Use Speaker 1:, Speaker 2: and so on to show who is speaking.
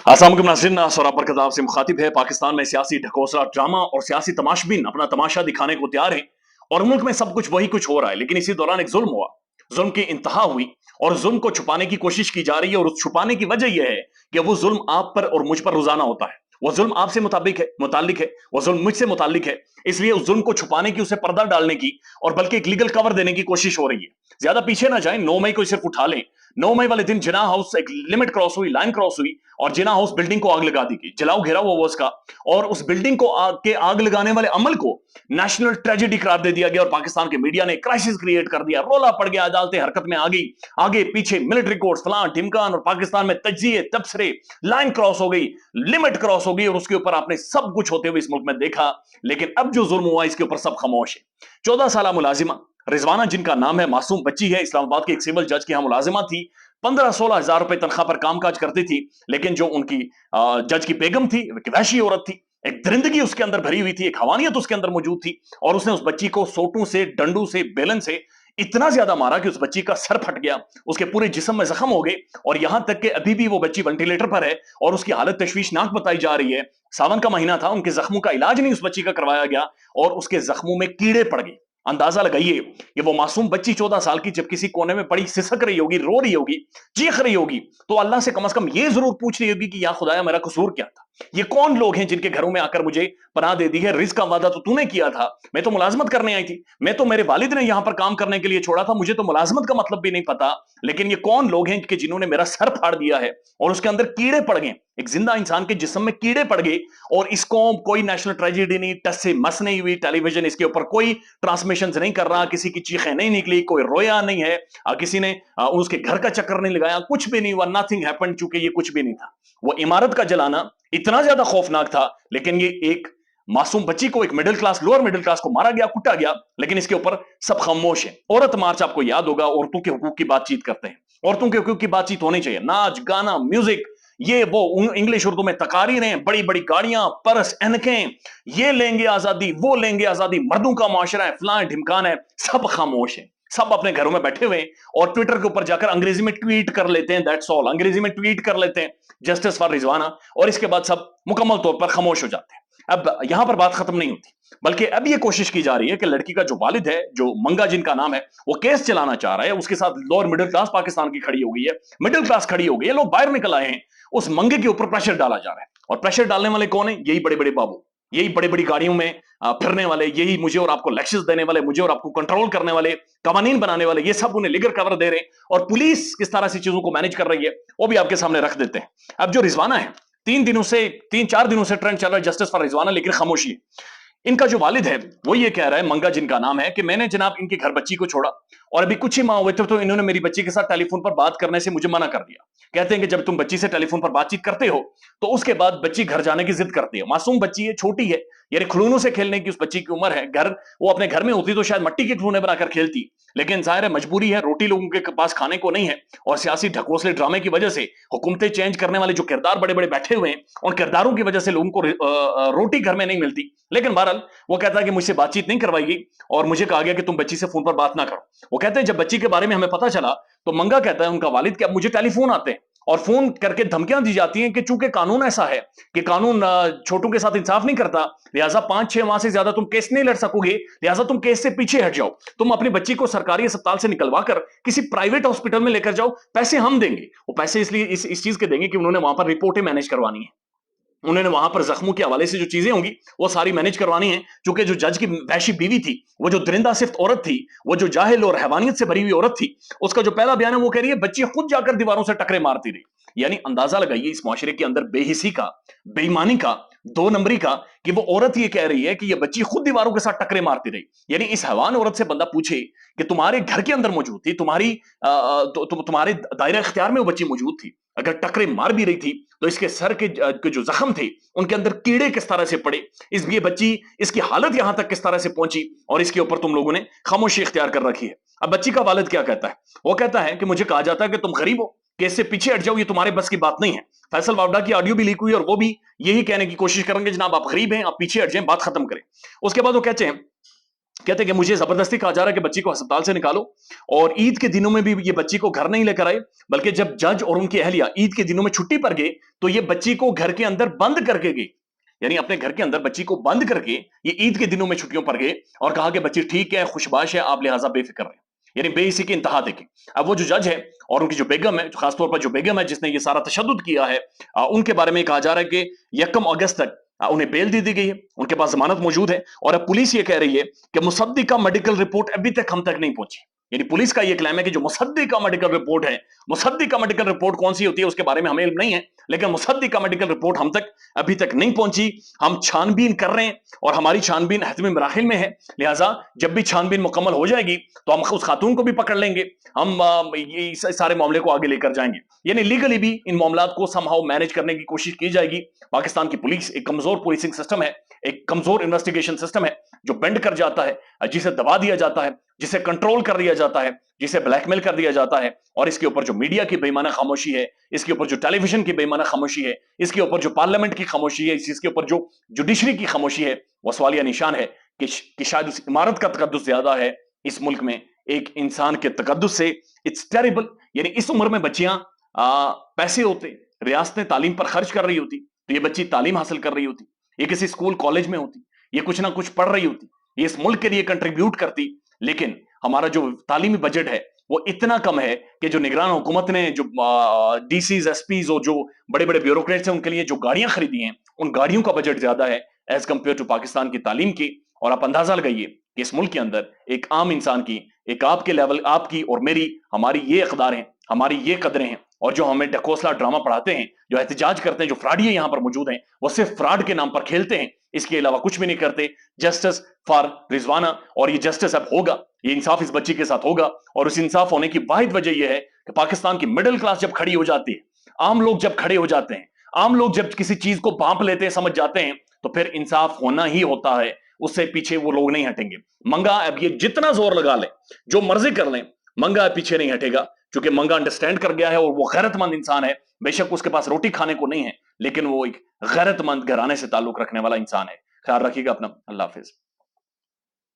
Speaker 1: अस्सलाम वालेकुम नाज़रीन, सौरा बरकत आपसे मुखातिब है। पाकिस्तान में सियासी ढकोसला ड्रामा और सियासी तमाशबीन अपना तमाशा दिखाने को तैयार है और मुल्क में सब कुछ वही कुछ हो रहा है, लेकिन इसी दौरान एक जुल्म हुआ, जुल्म की इंतहा हुई और जुल्म को छुपाने की कोशिश की जा रही है। और उस छुपाने की वजह यह है कि वो जुल्म आप पर और मुझ पर रोजाना होता है। वो जुल्म आपसे मुतालिक है, वो जुल्म मुझसे मुतालिक है। इसलिए उस जुल्म को छुपाने की, उसे पर्दा डालने की और बल्कि एक लीगल कवर देने की कोशिश हो रही है। ज्यादा पीछे ना जाए, 9 मई को सिर्फ उठा लें। 9 मई वाले दिन जिना हाउस एक लिमिट क्रॉस हुई, लाइन क्रॉस हुई और जिना हाउस बिल्डिंग को आग लगा दी गई। जलाओ घेराव हुआ उसका और उस बिल्डिंग को आग लगाने वाले अमल को नेशनल ट्रेजेडी करार दे दिया गया और पाकिस्तान के मीडिया ने क्राइसिस क्रिएट कर दिया। रोला पड़ गया, अदालतें हरकत में आ गई, आगे पीछे मिलिट्री कोर्ट्स, फलां ढिमकान, और पाकिस्तान में तज्जिए तबसरे, लाइन क्रॉस हो गई, लिमिट क्रॉस हो गई और उसके ऊपर आपने सब कुछ होते हुए इस मुल्क में देखा। लेकिन अब जो जुल्म हुआ इसके ऊपर सब खामोश है। 14 साल मुलाजिमा रिजवाना, जिनका नाम है, मासूम बच्ची है, इस्लामाबाद के एक सिविल जज की यहां मुलाजिमा थी। 15-16 हजार रुपए तनख्वाह पर कामकाज करती थी। लेकिन जो उनकी जज की बेगम थी, एक वहशी औरत थी, एक दरिंदगी उसके अंदर भरी हुई थी, एक हवानियत उसके अंदर मौजूद थी। और उसने उस बच्ची को सोटों से, डंडू से, बेलन से इतना ज्यादा मारा कि उस बच्ची का सर फट गया, उसके पूरे जिस्म में जख्म हो गए और यहां तक कि अभी भी वो बच्ची वेंटिलेटर पर है और उसकी हालत तशवीशनाक बताई जा रही है। सावन का महीना था, उनके जख्मों का इलाज नहीं उस बच्ची का करवाया गया और उसके जख्मों में कीड़े पड़ गए। अंदाजा लगाइए कि वो मासूम बच्ची 14 साल की जब किसी कोने में पड़ी सिसक रही होगी, रो रही होगी, चीख रही होगी, तो अल्लाह से कम ये जरूर पूछ रही होगी कि या खुदाया मेरा कसूर क्या था? ये कौन लोग हैं जिनके घरों में आकर मुझे पनाह दे दी है? रिस्क का वादा तो तूने किया था, मैं तो मुलाजमत करने आई थी, मैं तो, मेरे वालिद ने यहां पर काम करने के लिए छोड़ा था, मुझे तो मुलाजमत का मतलब भी नहीं पता। लेकिन ये कौन लोग हैं कि जिन्होंने मेरा सर फाड़ दिया है और उसके अंदर कीड़े पड़ गए, एक जिंदा इंसान के जिस्म में कीड़े पड़ गए। और इसको कोई नेशनल ट्रेजेडी नहीं, टस से मस नहीं हुई, टेलीविजन इसके ऊपर कोई ट्रांसमिशन नहीं कर रहा, किसी की चीखें नहीं निकली, कोई रोया नहीं है, किसी ने उसके घर का चक्कर नहीं लगाया, कुछ भी नहीं हुआ, नथिंग हैपेंड, चूंकि ये कुछ भी नहीं था। वो इमारत का जलाना इतना ज्यादा खौफनाक था, लेकिन ये एक मासूम बच्ची को, एक middle class, lower middle class को मारा गया, कुटा गया, लेकिन इसके ऊपर सब खामोश है। औरत मार्च आपको याद होगा, औरतों के हुकूक की बातचीत करते हैं, औरतों के हुकूक की बातचीत होनी चाहिए, नाच गाना म्यूजिक, ये वो, इंग्लिश उर्दू में तकारीरें, बड़ी बड़ी गाड़ियां, परस, एनकें, ये लेंगे आजादी, वो लेंगे आजादी, मर्दों का मुआशरा है, फलां ढिमकान है, सब खामोश है। सब अपने घरों में बैठे हुए और ट्विटर के ऊपर जाकर अंग्रेजी में ट्वीट कर लेते हैं, दैट्स ऑल, अंग्रेजी में ट्वीट कर लेते हैं जस्टिस फॉर रिजवाना, और इसके बाद सब मुकम्मल तौर पर खामोश हो जाते हैं। अब यहां पर बात खत्म नहीं होती, बल्कि अब ये कोशिश की जा रही है कि लड़की का जो वालिद है, जो मंगा जिनका नाम है, वो केस चलाना चाह रहा है, उसके साथ लोअर मिडिल क्लास पाकिस्तान की खड़ी हो गई है, मिडिल क्लास खड़ी हो गई है, लोग बाहर निकल आए हैं। उस मंगे के ऊपर प्रेशर डाला जा रहा है और प्रेशर डालने वाले कौन है? यही बड़े बड़े बाबू, यही बड़ी बड़ी गाड़ियों में फिरने वाले, यही मुझे और आपको लेक्चर्स देने वाले, मुझे और आपको कंट्रोल करने वाले, कवानीन बनाने वाले, ये सब उन्हें लीगल कवर दे रहे हैं। और पुलिस किस तरह से चीजों को मैनेज कर रही है वो भी आपके सामने रख देते हैं। अब जो रिजवाना है, 3-4 दिनों से ट्रेंड चल रहा है जस्टिस फॉर रिजवाना, लेकिन खामोशी है। इनका जो वालिद है वो ये कह रहा है, मंगा जिनका नाम है, कि मैंने जनाब इनके घर बच्ची को छोड़ा और अभी कुछ ही माह हुए थे तो इन्होंने मेरी बच्ची के साथ टेलीफोन पर बात करने से मुझे मना कर दिया। कहते हैं कि जब तुम बच्ची से टेलीफोन पर बातचीत करते हो तो उसके बाद बच्ची घर जाने की जिद करती है। मासूम बच्ची है, छोटी है, यानी खिलौनों से खेलने की उस बच्ची की उम्र है। घर, वो अपने घर में होती तो शायद मट्टी के खिलौने बनाकर खेलती, लेकिन जाहिर है मजबूरी है, रोटी लोगों के पास खाने को नहीं है और सियासी ढकोसले ड्रामे की वजह से हुकूमतें चेंज करने वाले जो किरदार बड़े बड़े बैठे हुए हैं, उन किरदारों की वजह से लोगों को रोटी घर में नहीं मिलती। लेकिन बहरहाल वो कहता है कि मुझसे बातचीत नहीं करवाई गई और मुझे कहा गया कि तुम बच्ची से फोन पर बात ना करो। वो कहते हैं जब बच्ची के बारे में हमें पता चला तो मंगा कहता है, उनका वालिद, कि अब मुझे टेलीफोन आते हैं और फोन करके धमकियां दी जाती हैं कि चूंकि कानून ऐसा है कि कानून छोटों के साथ इंसाफ नहीं करता, लिहाजा 5-6 माह से ज्यादा तुम केस नहीं लड़ सकोगे, लिहाजा तुम केस से पीछे हट जाओ, तुम अपनी बच्ची को सरकारी अस्पताल से निकलवा कर किसी प्राइवेट हॉस्पिटल में लेकर जाओ, पैसे हम देंगे। वो पैसे इसलिए इस चीज के देंगे कि उन्होंने वहां पर रिपोर्टें मैनेज करवानी है, उन्होंने वहां पर जख्मों के हवाले से जो चीजें होंगी वो सारी मैनेज करवानी है। चूंकि जो जज की वहशी बीवी थी, वो जो दरिंदा सिफ्त औरत थी, वो जो जाहिल और हैवानियत से भरी हुई औरत थी, उसका जो पहला बयान है वो कह रही है बच्ची खुद जाकर दीवारों से टकरे मारती रही। यानी अंदाजा लगाइए इस मुआशरे के अंदर बेहिसी का, बेईमानी का, 2 नंबरी का, कि वो औरत ये कह रही है कि ये बच्ची खुद दीवारों के साथ टकरे मारती रही। यानी इस हैवान औरत से बंदा पूछे कि तुम्हारे घर के अंदर मौजूद थी, तुम्हारे दायरा इख्तियार में वो बच्ची मौजूद थी, अगर टकरे मार भी रही थी तो इसके सर के जो जख्म थे उनके अंदर कीड़े किस तरह से पड़े, ये बच्ची, इसकी हालत यहां तक किस तरह से पहुंची, और इसके ऊपर तुम लोगों ने खामोशी इख्तियार कर रखी है। अब बच्ची का वालिद क्या कहता है? वो कहता है कि मुझे कहा जाता है कि तुम गरीब हो, केस से पीछे हट जाओ, ये तुम्हारे बस की बात नहीं है। फैसल वावडा की ऑडियो भी लीक हुई और वो भी यही कहने की कोशिश करेंगे, जनाब आप गरीब हैं, आप पीछे हट जाएं, बात खत्म करें। उसके बाद वो कहते हैं कहते हैं कि मुझे जबरदस्ती कहा जा रहा है कि बच्ची को अस्पताल से निकालो, और ईद के दिनों में भी ये बच्ची को घर नहीं लेकर आए, बल्कि जब जज और उनकी अहलिया ईद के दिनों में छुट्टी पर गए तो ये बच्ची को घर के अंदर बंद करके गई। यानी अपने घर के अंदर बच्ची को बंद करके ये ईद के दिनों में छुट्टियों पर गए और कहा कि बच्ची ठीक है, खुशबाश है, आप लिहाजा बेफिक्र रहे। यानी बेइसी की इंतहा देखी। अब वो जो जज है और उनकी जो बेगम है, खासतौर पर जो बेगम है जिसने ये सारा तशद्दुद किया है, उनके बारे में कहा जा रहा है कि 1 अगस्त तक उन्हें बेल दे दी गई है, उनके पास जमानत मौजूद है। और अब पुलिस ये कह रही है कि मुसद्दिका मेडिकल रिपोर्ट अभी तक हम तक नहीं पहुंची। यानी पुलिस का ये क्लेम है कि जो मुसद्दिका मेडिकल रिपोर्ट है, मुसद्दिका मेडिकल रिपोर्ट कौन सी होती है उसके बारे में हमें इल्म नहीं है, लेकिन मुसद्दिका मेडिकल रिपोर्ट हम तक अभी तक नहीं पहुंची। हम छानबीन कर रहे हैं और हमारी छानबीन हतमी मराहिल में है, लिहाजा जब भी छानबीन मुकम्मल हो जाएगी तो हम उस खातून को भी पकड़ लेंगे, हम ये सारे मामले को आगे लेकर जाएंगे। यानी लीगली भी इन मामलात को समहाउ मैनेज करने की कोशिश की जाएगी। पाकिस्तान की पुलिस एक कमजोर पुलिसिंग सिस्टम है, एक कमजोर इन्वेस्टिगेशन सिस्टम है जो बेंड कर जाता है, जिसे दबा दिया जाता है, जिसे कंट्रोल कर दिया जाता है, जिसे ब्लैकमेल कर दिया जाता है। और इसके ऊपर जो मीडिया की बेईमाना खामोशी है, इसके ऊपर जो टेलीविजन की बेईमाना खामोशी है, इसके ऊपर जो पार्लियामेंट की खामोशी है, इसके ऊपर जो जुडिशरी की खामोशी है, वो सवालिया निशान है कि शायद उस इमारत का तकद्दुस ज्यादा है इस मुल्क में एक इंसान के तकद्दुस से। It's terrible. यानी इस उम्र में बच्चियां पैसे होते, रियासतें तालीम पर खर्च कर रही होती, तो ये बच्ची तालीम हासिल कर रही होती, ये किसी स्कूल कॉलेज में होती, ये कुछ ना कुछ पढ़ रही होती, ये इस मुल्क के लिए कंट्रीब्यूट करती। लेकिन हमारा जो तालीमी बजट है वो इतना कम है कि जो निगरान हुकूमत ने जो डीसीज एसपीज और जो बड़े बड़े ब्यूरोक्रेट्स हैं उनके लिए जो गाड़ियां खरीदी हैं, उन गाड़ियों का बजट ज्यादा है एज कंपेयर टू पाकिस्तान की तालीम की। और आप अंदाजा लगाइए कि इस मुल्क के अंदर एक आम इंसान की, एक आपके लेवल, आपकी और मेरी, हमारी ये इकदार हैं, हमारी ये कदरें हैं, और जो हमें ढकोसला ड्रामा पढ़ाते हैं, जो एहतजाज करते हैं, जो फ्रॉडिये यहां पर मौजूद हैं, वो सिर्फ फ्रॉड के नाम पर खेलते हैं, इसके अलावा कुछ भी नहीं करते। जस्टिस फॉर रिजवाना, और ये जस्टिस अब होगा, ये इंसाफ इस बच्ची के साथ होगा। और उस इंसाफ होने की वाहिद वजह यह है कि पाकिस्तान की मिडिल क्लास जब खड़ी हो जाती है, आम लोग जब खड़े हो जाते हैं, आम लोग जब किसी चीज को भांप लेते हैं, समझ जाते हैं, तो फिर इंसाफ होना ही होता है, उससे पीछे वो लोग नहीं हटेंगे। मंगा अब ये जितना जोर लगा ले, जो मर्जी कर लें, मंगा पीछे नहीं हटेगा, क्योंकि मंगा अंडरस्टैंड कर गया है और वो गैरतमंद इंसान है। बेशक उसके पास रोटी खाने को नहीं है, लेकिन वो एक गैरतमंद घराने से ताल्लुक रखने वाला इंसान है। ख्याल रखिएगा अपना। अल्लाह हाफिज।